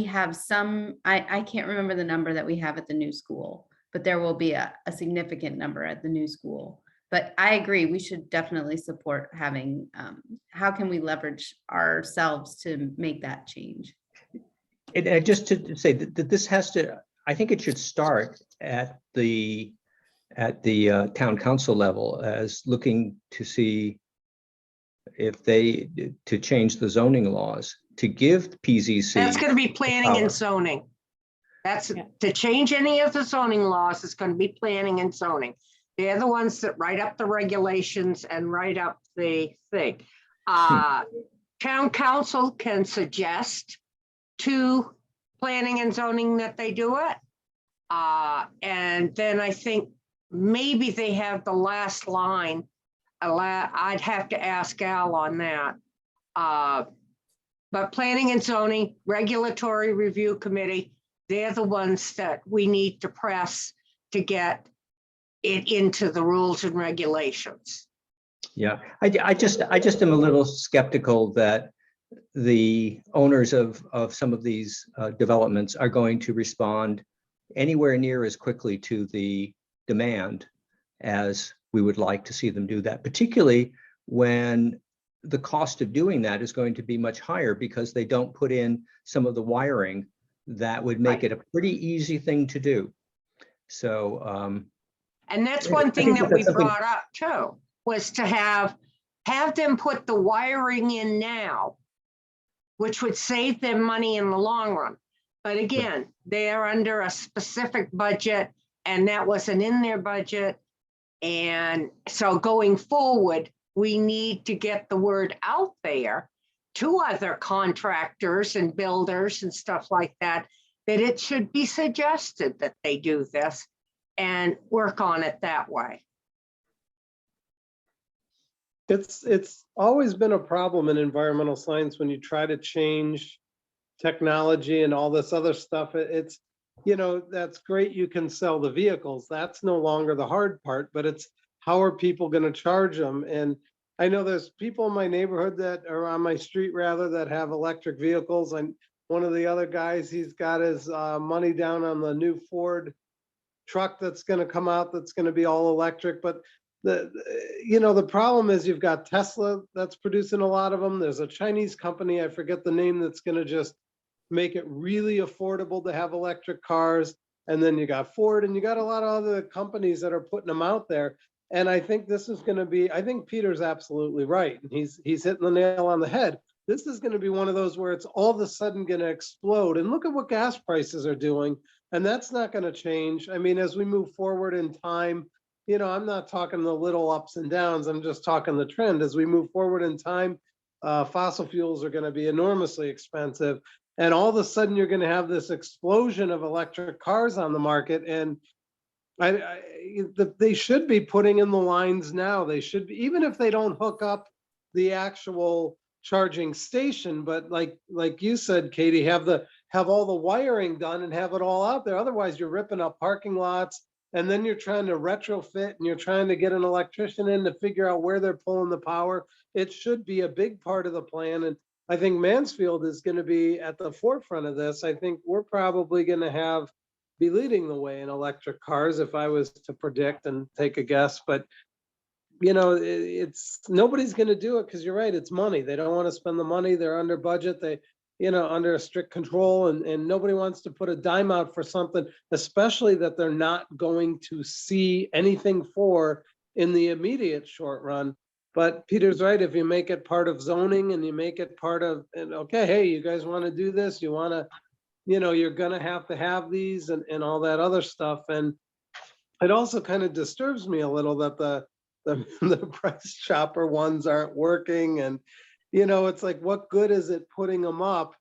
have some, I can't remember the number that we have at the new school, but there will be a significant number at the new school. But I agree, we should definitely support having, how can we leverage ourselves to make that change? And just to say that this has to, I think it should start at the town council level, as looking to see if to change the zoning laws, to give PZC. That's going to be planning and zoning. That's to change any of the zoning laws. It's going to be planning and zoning. They're the ones that write up the regulations and write up the thing. Town council can suggest to planning and zoning that they do it. And then I think maybe they have the last line. I'd have to ask Al on that. But planning and zoning, regulatory review committee, they're the ones that we need to press to get it into the rules and regulations. Yeah, I just am a little skeptical that the owners of some of these developments are going to respond anywhere near as quickly to the demand as we would like to see them do that, particularly when the cost of doing that is going to be much higher because they don't put in some of the wiring that would make it a pretty easy thing to do. So, and that's one thing that we brought up too, was to have them put the wiring in now, which would save them money in the long run. But again, they're under a specific budget, and that wasn't in their budget. And so going forward, we need to get the word out there to other contractors and builders and stuff like that, that it should be suggested that they do this and work on it that way. It's always been a problem in environmental science when you try to change technology and all this other stuff. It's, you know, that's great, you can sell the vehicles. That's no longer the hard part, but it's how are people going to charge them? And I know there's people in my neighborhood that are on my street rather that have electric vehicles. And one of the other guys, he's got his money down on the new Ford truck that's going to come out that's going to be all electric. But the problem is you've got Tesla that's producing a lot of them. There's a Chinese company, I forget the name, that's going to just make it really affordable to have electric cars. And then you got Ford, and you got a lot of other companies that are putting them out there. And I think this is going to be, I think Peter's absolutely right. And he's hitting the nail on the head. This is going to be one of those where it's all of a sudden going to explode. And look at what gas prices are doing. And that's not going to change. I mean, as we move forward in time, you know, I'm not talking the little ups and downs. I'm just talking the trend. As we move forward in time, fossil fuels are going to be enormously expensive. And all of a sudden, you're going to have this explosion of electric cars on the market. And they should be putting in the lines now. They should be, even if they don't hook up the actual charging station, but like you said, Katie, have all the wiring done and have it all out there. Otherwise, you're ripping up parking lots, and then you're trying to retrofit and you're trying to get an electrician in to figure out where they're pulling the power. It should be a big part of the plan. And I think Mansfield is going to be at the forefront of this. I think we're probably going to be leading the way in electric cars, if I was to predict and take a guess. But you know, it's nobody's going to do it because you're right. It's money. They don't want to spend the money. They're under budget. They, under a strict control, and nobody wants to put a dime out for something, especially that they're not going to see anything for in the immediate short run. But Peter's right. If you make it part of zoning and you make it part of, and okay, hey, you guys want to do this? You want to, you're going to have these and all that other stuff. And it also kind of disturbs me a little that the price chopper ones aren't working. And, it's like, what good is it putting them up?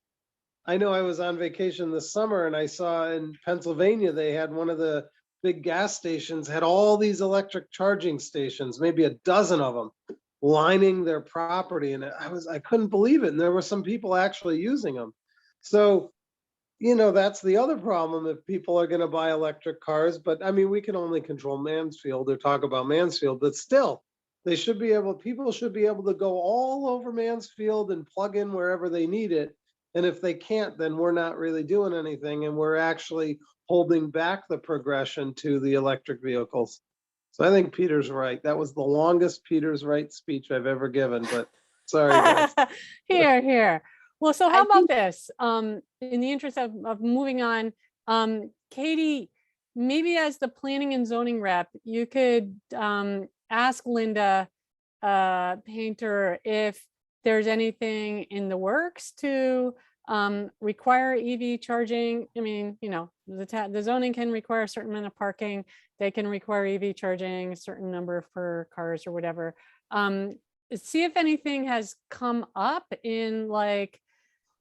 I know I was on vacation this summer and I saw in Pennsylvania, they had one of the big gas stations had all these electric charging stations, maybe a dozen of them, lining their property. And I couldn't believe it. And there were some people actually using them. So, that's the other problem if people are going to buy electric cars. But I mean, we can only control Mansfield or talk about Mansfield, but still, people should be able to go all over Mansfield and plug in wherever they need it. And if they can't, then we're not really doing anything. And we're actually holding back the progression to the electric vehicles. So I think Peter's right. That was the longest Peter's right speech I've ever given, but sorry, guys. Here. Well, so how about this? In the interest of moving on, Katie, maybe as the planning and zoning rep, you could ask Linda Painter if there's anything in the works to require EV charging. I mean, the zoning can require a certain amount of parking. They can require EV charging, a certain number for cars or whatever. See if anything has come up in like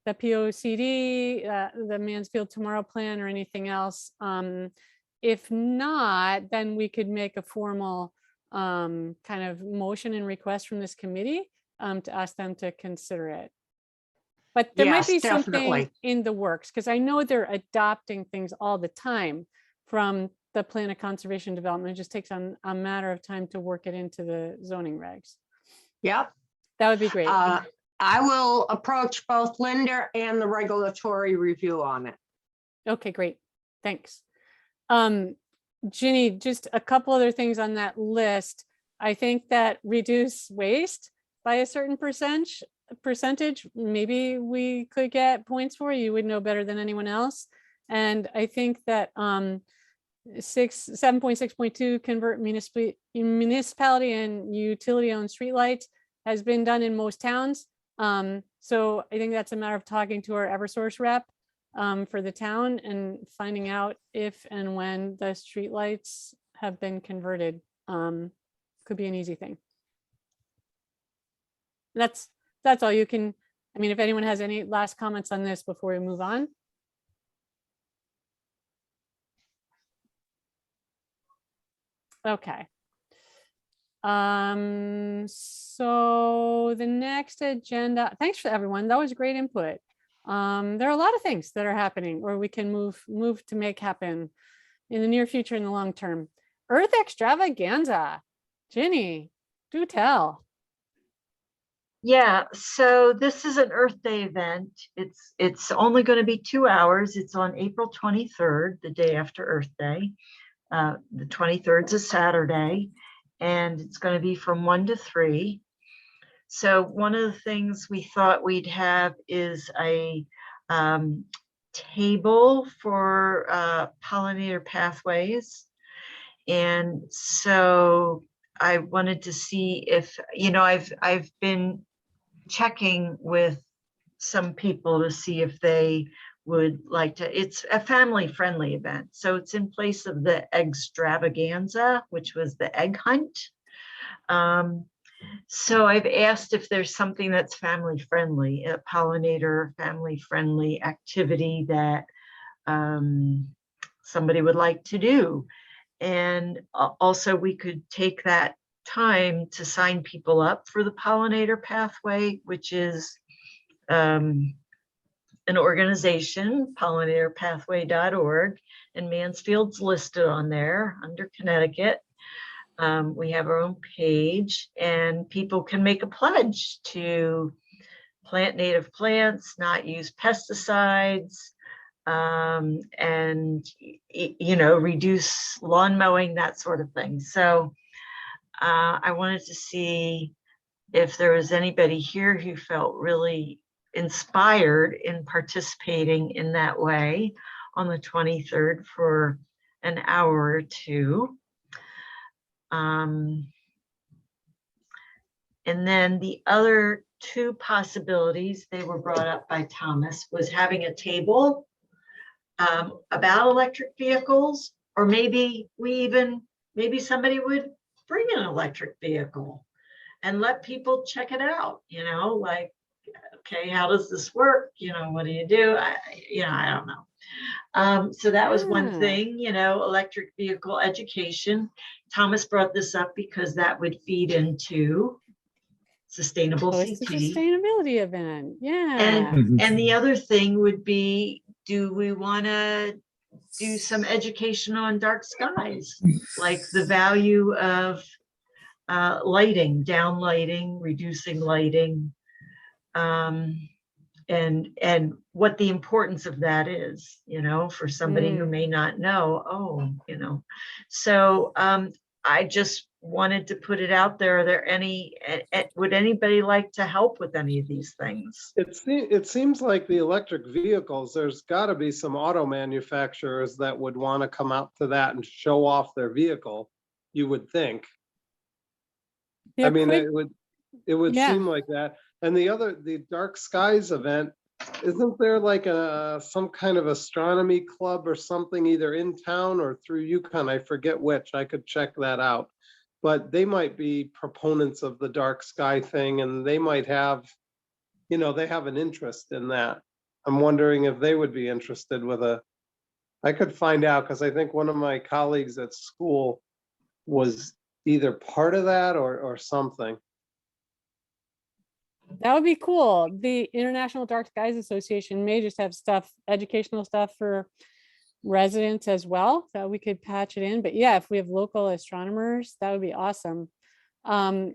the POCD, the Mansfield Tomorrow Plan or anything else. If not, then we could make a formal kind of motion and request from this committee to ask them to consider it. But there might be something in the works, because I know they're adopting things all the time from the Plan of Conservation Development. It just takes a matter of time to work it into the zoning regs. Yep. That would be great. I will approach both Linda and the regulatory review on it. Okay, great. Thanks. Ginny, just a couple other things on that list. I think that reduce waste by a certain percentage, maybe we could get points for. You would know better than anyone else. And I think that 7.6.2 convert municipality and utility owned streetlights has been done in most towns. So I think that's a matter of talking to our Eversource rep for the town and finding out if and when the streetlights have been converted. Could be an easy thing. That's all you can. I mean, if anyone has any last comments on this before we move on. Okay. So the next agenda, thanks for everyone. That was great input. There are a lot of things that are happening or we can move to make happen in the near future and the long term. Earth Extravaganza. Ginny, do tell. Yeah, so this is an Earth Day event. It's only going to be 2 hours. It's on April 23rd, the day after Earth Day. The 23rd is a Saturday, and it's going to be from 1 to 3. So one of the things we thought we'd have is a table for pollinator pathways. And so I wanted to see if, I've been checking with some people to see if they would like to. It's a family-friendly event. So it's in place of the Extravaganza, which was the egg hunt. So I've asked if there's something that's family friendly, a pollinator family friendly activity that somebody would like to do. And also we could take that time to sign people up for the pollinator pathway, which is an organization, pollinatorpathway.org, and Mansfield's listed on there under Connecticut. We have our own page, and people can make a pledge to plant native plants, not use pesticides, and reduce lawn mowing, that sort of thing. So I wanted to see if there was anybody here who felt really inspired in participating in that way on the 23rd for an hour or two. And then the other two possibilities, they were brought up by Thomas, was having a table about electric vehicles, or maybe somebody would bring an electric vehicle and let people check it out, like, okay, how does this work? What do you do? I don't know. So that was one thing, electric vehicle education. Thomas brought this up because that would feed into sustainable It's a CT. sustainability event. Yeah. And the other thing would be, do we want to do some education on dark skies, like the value of lighting, down lighting, reducing lighting, and what the importance of that is, for somebody who may not know. So I just wanted to put it out there. Are there would anybody like to help with any of these things? It seems like the electric vehicles, there's got to be some auto manufacturers that would want to come out to that and show off their vehicle, you would think. Yeah, I mean, it would seem like that. And the Dark Skies event, isn't there like some kind of astronomy club or something either in town or through UConn? I forget which. I could check that out. But they might be proponents of the dark sky thing, and they might have, they have an interest in that. I'm wondering if they would be interested with I could find out, because I think one of my colleagues at school was either part of that or something. That would be cool. The International Dark Skies Association may just have educational stuff for residents as well, that we could patch it in. But yeah, if we have local astronomers, that would be awesome. I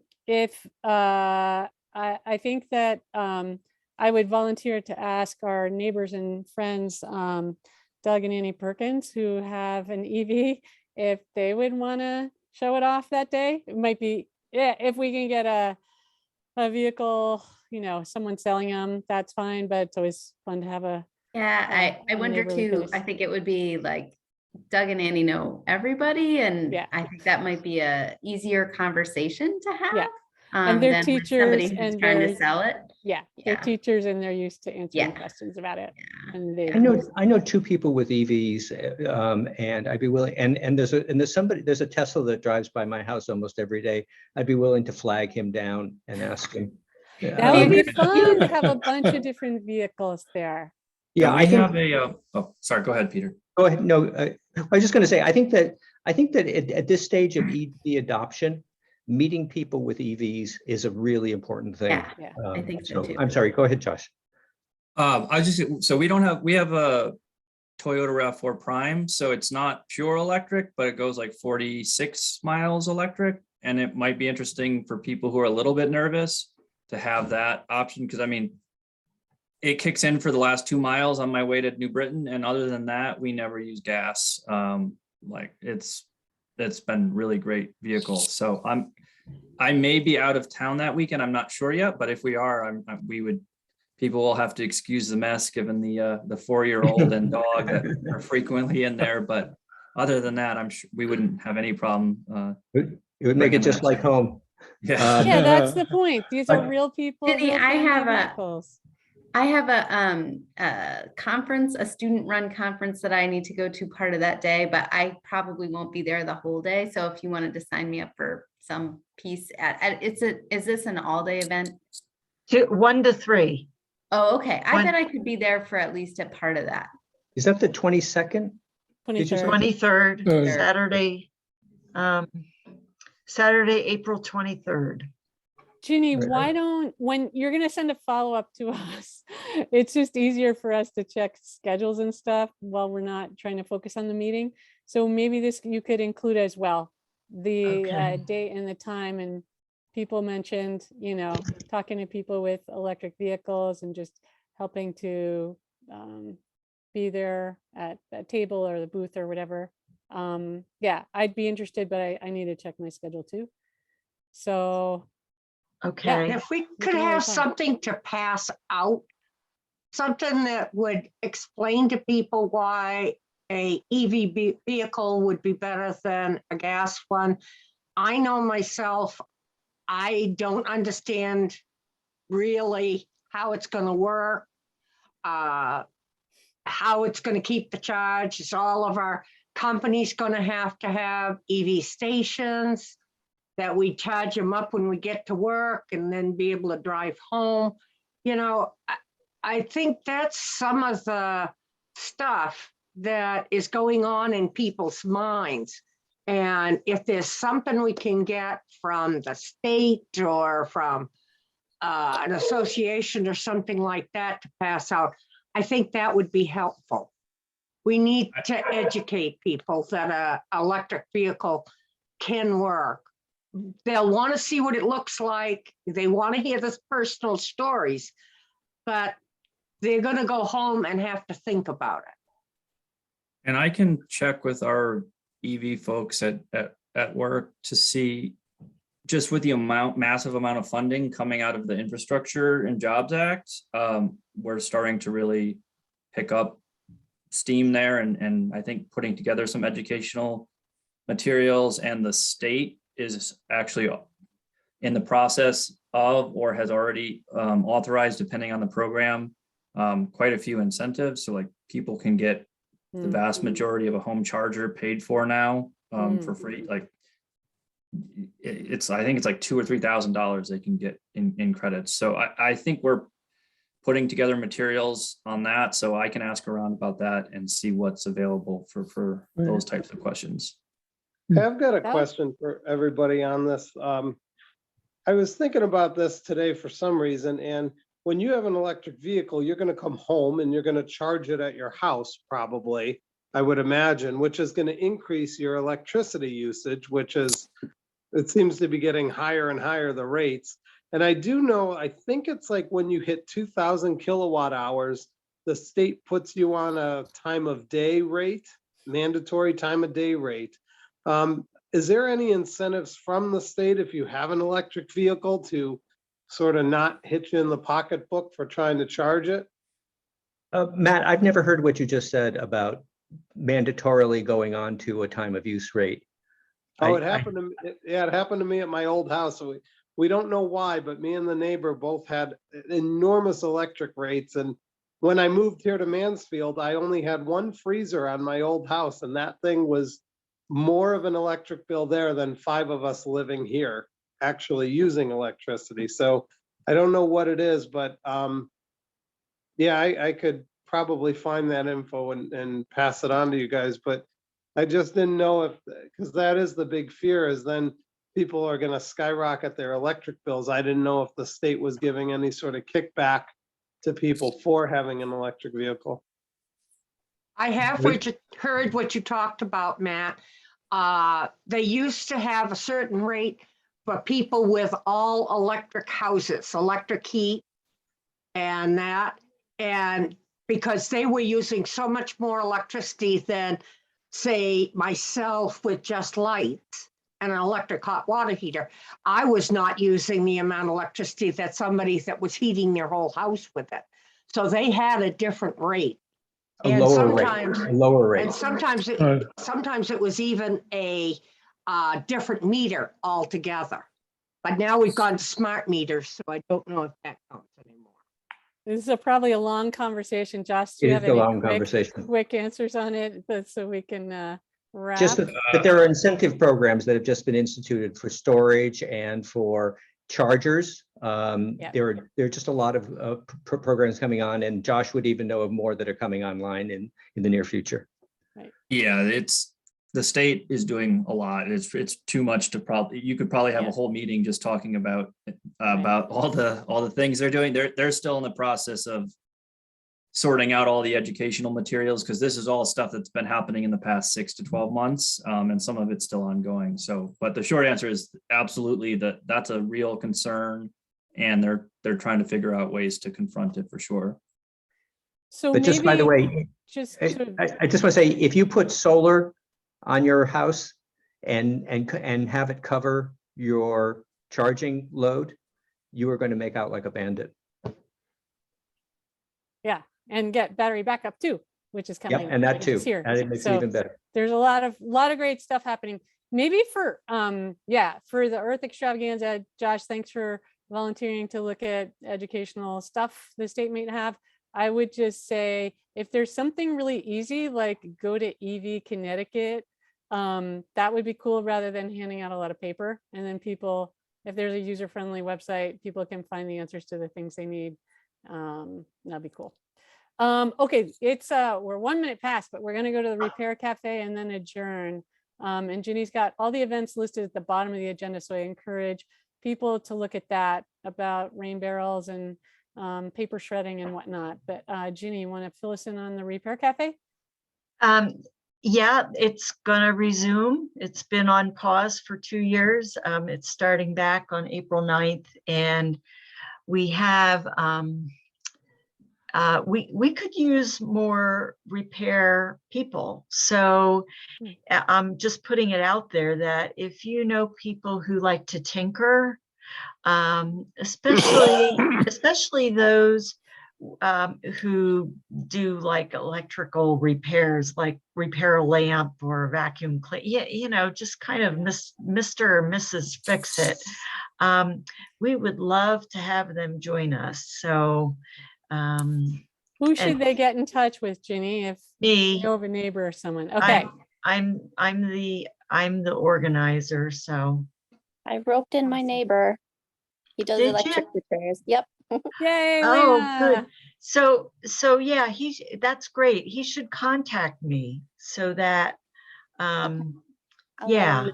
think that I would volunteer to ask our neighbors and friends, Doug and Annie Perkins, who have an EV, if they would want to show it off that day. It might be, if we can get a vehicle, someone selling them, that's fine, but it's always fun to have I wonder too. I think it would be like Doug and Annie know everybody, and I think that might be a easier conversation to have. And they're than with teachers somebody who's and trying to sell it. They're teachers and they're used to answering questions about it. And I know two people with EVs, and I'd be willing. And there's a Tesla that drives by my house almost every day. I'd be willing to flag him down and ask him. That would be fun to have a bunch of different vehicles there. Yeah, I have oh, sorry, go ahead, Peter. Go ahead. No, I was just going to say, I think that at this stage of EV adoption, meeting people with EVs is a really important thing. I think so too. I'm sorry, go ahead, Josh. We have a Toyota RAV4 Prime, so it's not pure electric, but it goes like 46 miles electric. And it might be interesting for people who are a little bit nervous to have that option, because I mean, it kicks in for the last 2 miles on my way to New Britain. And other than that, we never use gas. It's been really great vehicle. So I may be out of town that weekend. I'm not sure yet, but if we are, people will have to excuse the mess given the 4-year-old and dog that are frequently in there. But other than that, I'm sure we wouldn't have any problem. It would make it just like home. Yeah. Yeah, that's the point. These are real people. Jenny, real I have a conference, a student-run conference that I need to go to part of that day, but I probably won't be there the whole day. So if you wanted to sign me up for some piece is this an all-day event? 1 to 3. Oh, okay. I When- bet I could be there for at least a part of that. Is that the 22nd? Did you say? 23rd. 23rd, Saturday, Saturday, April 23rd. Ginny, Right. why don't, when you're gonna send a follow-up to us, it's just easier for us to check schedules and stuff while we're not trying to focus on the meeting. So maybe this, you could include as well, the Okay. date and the time, and people mentioned, talking to people with electric vehicles and just helping to be there at that table or the booth or whatever. Yeah, I'd be interested, but I need to check my schedule too. So Okay. If we we could can always have talk. something to pass out, something that would explain to people why a EV vehicle would be better than a gas one. I know myself, I don't understand really how it's going to work, how it's going to keep the charge. Is all of our companies going to have EV stations that we charge them up when we get to work and then be able to drive home? I think that's some of the stuff that is going on in people's minds. And if there's something we can get from the state or from an association or something like that to pass out, I think that would be helpful. We need to educate people that an electric vehicle can work. They'll want to see what it looks like. They want to hear the personal stories, but they're going to go home and have to think about it. And I can check with our EV folks at work to see, just with the massive amount of funding coming out of the Infrastructure and Jobs Act, we're starting to really pick up steam there. And I think putting together some educational materials, and the state is actually in the process of, or has already authorized, depending on the program, quite a few incentives. So like people can get the vast majority of a home charger paid for now for free. Like I think it's like $2,000 or $3,000 they can get in credits. So I think we're putting together materials on that, so I can ask around about that and see what's available for those types of questions. I've got a question for everybody on this. I was thinking about this today for some reason, and when you have an electric vehicle, you're going to come home and you're going to charge it at your house, probably, I would imagine, which is going to increase your electricity usage, it seems to be getting higher and higher, the rates. And I do know, I think it's like when you hit 2,000 kilowatt hours, the state puts you on a time of day rate, mandatory time of day rate. Is there any incentives from the state if you have an electric vehicle to sort of not hit you in the pocketbook for trying to charge it? Matt, I've never heard what you just said about mandatorily going on to a time of use rate. Oh, it happened to me. Yeah, it happened to me at my old house. So we don't know why, but me and the neighbor both had enormous electric rates. And when I moved here to Mansfield, I only had one freezer on my old house, and that thing was more of an electric bill there than 5 of us living here actually using electricity. So I don't know what it is, but yeah, I could probably find that info and pass it on to you guys, but I just didn't know because that is the big fear, is then people are going to skyrocket their electric bills. I didn't know if the state was giving any sort of kickback to people for having an electric vehicle. I have heard what you talked about, Matt. They used to have a certain rate for people with all electric houses, electric heat and that. And because they were using so much more electricity than, say, myself with just lights and an electric hot water heater, I was not using the amount of electricity that somebody that was heating their whole house with it. So they had a different rate. A lower rate. And sometimes it was even a different meter altogether. But now we've gone to smart meters, so I don't know if that counts anymore. This is probably a long conversation. Josh, do It you is have a any long conversation. quick answers on it, but so we can Just wrap. that there are incentive programs that have just been instituted for storage and for chargers. Yeah. There are just a lot of programs coming on, and Josh would even know of more that are coming online in the near future. Yeah, the state is doing a lot. It's too much to you could probably have Yeah. a whole meeting just talking about all the things they're doing. They're still in the process of sorting out all the educational materials, because this is all stuff that's been happening in the past 6 to 12 months, and some of it's still ongoing. So, but the short answer is absolutely that's a real concern, and they're trying to figure out ways to confront it for sure. So But just by the maybe way, just I just want to say, if you put solar on your house and have it cover your charging load, you are going to make out like a bandit. yeah, and get battery backup too, which is coming. Yep, and that which too. is here. And it makes it So even better. there's a lot of great stuff happening. Maybe for the Earth Extravaganza, Josh, thanks for volunteering to look at educational stuff the state might have. I would just say, if there's something really easy, like go to EV Connecticut, that would be cool, rather than handing out a lot of paper. And then people, if there's a user-friendly website, people can find the answers to the things they need. That'd be cool. Okay, it's we're 1 minute past, but we're gonna go to the Repair Cafe and then adjourn. And Ginny's got all the events listed at the bottom of the agenda, so I encourage people to look at that, about rain barrels and paper shredding and whatnot. But Ginny, you want to fill us in on the Repair Cafe? Yeah, it's gonna resume. It's been on pause for 2 years. It's starting back on April 9th, and we have we could use more repair people. So I'm just putting it out there that if you know people who like to tinker, especially those who do like electrical repairs, like repair a lamp or a vacuum clean, just kind of Mr. or Mrs. Fix It. We would love to have them join us. So who should they get in touch with, Ginny, if me, you know of a neighbor or someone? Okay. I'm the organizer, so. I roped in my neighbor. He does Did electric you? repairs. Yep. Yay, Oh, Lena. good. So yeah, that's great. He should contact me so that, I'll let yeah. him know.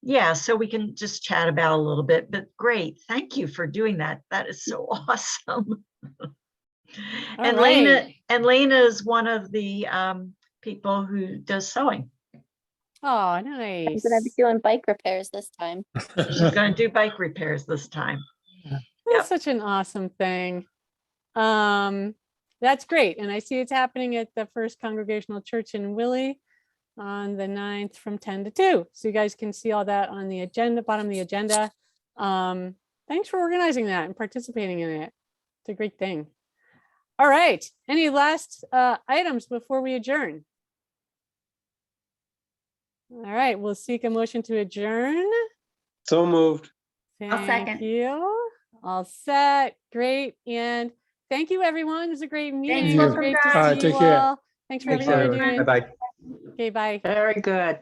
Yeah, so we can just chat about a little bit, but great. Thank you for doing that. That is so awesome. And right. Lena is one of the people who does sewing. Oh, I'm nice. gonna be doing bike repairs this time. She's going to do bike repairs this time. That's such an awesome thing. That's great. And I see it's happening at the First Congregational Church in Willie on the 9th from 10 to 2. So you guys can see all that on the agenda, bottom of the agenda. Thanks for organizing that and participating in it. It's a great thing. All right. Any last items before we adjourn? All right, we'll seek a motion to adjourn. So moved. I'll second. Thank you. All set. Great. And thank you, everyone. It was a great meeting. Thanks, It was welcome, great guys. to see Take you care. all. Thanks for Thanks, everything you're everyone. doing. Bye-bye. Okay, bye. Very good.